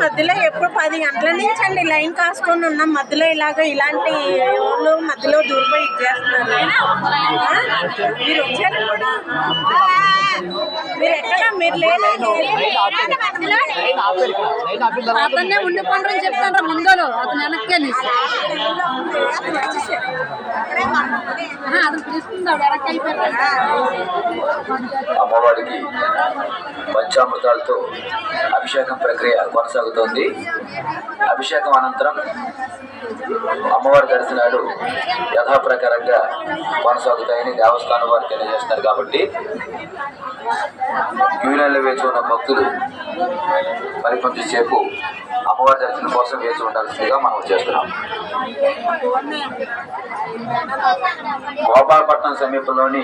మధ్యలో ఎప్పుడు 10 గంటల నుంచి అండి లైన్ కాసుకొని ఉన్నాం. మధ్యలో ఇలాంటి ఊళ్ళు మధ్యలో దూరిపోయి ఇచ్చేస్తున్నారు. మీరు వచ్చారు, మీరు ఎక్కడ, మీరు లేదు, అతన్నే ఉండిపోండి చెప్తాను ముందలో అతను వెనక్కి అతను తీసుకుంటాడు వెనక్కి అయిపోయాడు. అమ్మవారికి పంచామృతాలతో అభిషేకం ప్రక్రియ కొనసాగుతోంది. అభిషేకం అనంతరం అమ్మవారి దర్శనాలు యథాప్రకారంగా కొనసాగుతాయని దేవస్థానం వారు తెలియజేస్తున్నారు. కాబట్టి క్యూలైన్లో వేచి ఉన్న భక్తులు మరి కొంచెంసేపు అమ్మవారి దర్శనం కోసం వేచి ఉండాల్సిందిగా మనం చేస్తున్నాం. గోపాలపట్నం సమీపంలోని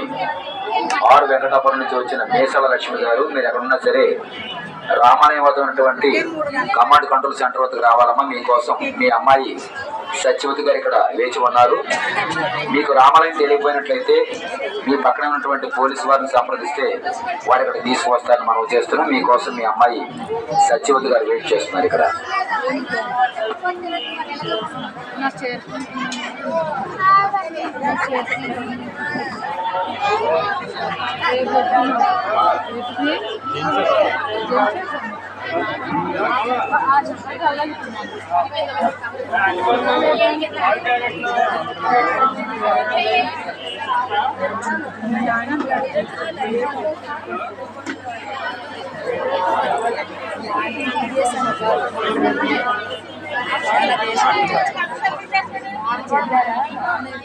ఆరు వెంకటాపురం నుంచి వచ్చిన మేసాల లక్ష్మి గారు, మీరు ఎక్కడున్నా సరే రామాలయం వద్ద ఉన్నటువంటి కమాండ్ కంట్రోల్ సెంటర్ వద్దకు రావాలమ్మా. మీకోసం మీ అమ్మాయి సత్యవతి గారు ఇక్కడ వేచి ఉన్నారు. మీకు రామాలయం తెలియపోయినట్లయితే మీ పక్కన ఉన్నటువంటి పోలీసు వారిని సంప్రదిస్తే వారు ఇక్కడ తీసుకువస్తారని మనం చేస్తున్నాం. మీకోసం మీ అమ్మాయి సత్యవతి గారు వెయిట్ చేస్తున్నారు ఇక్కడ.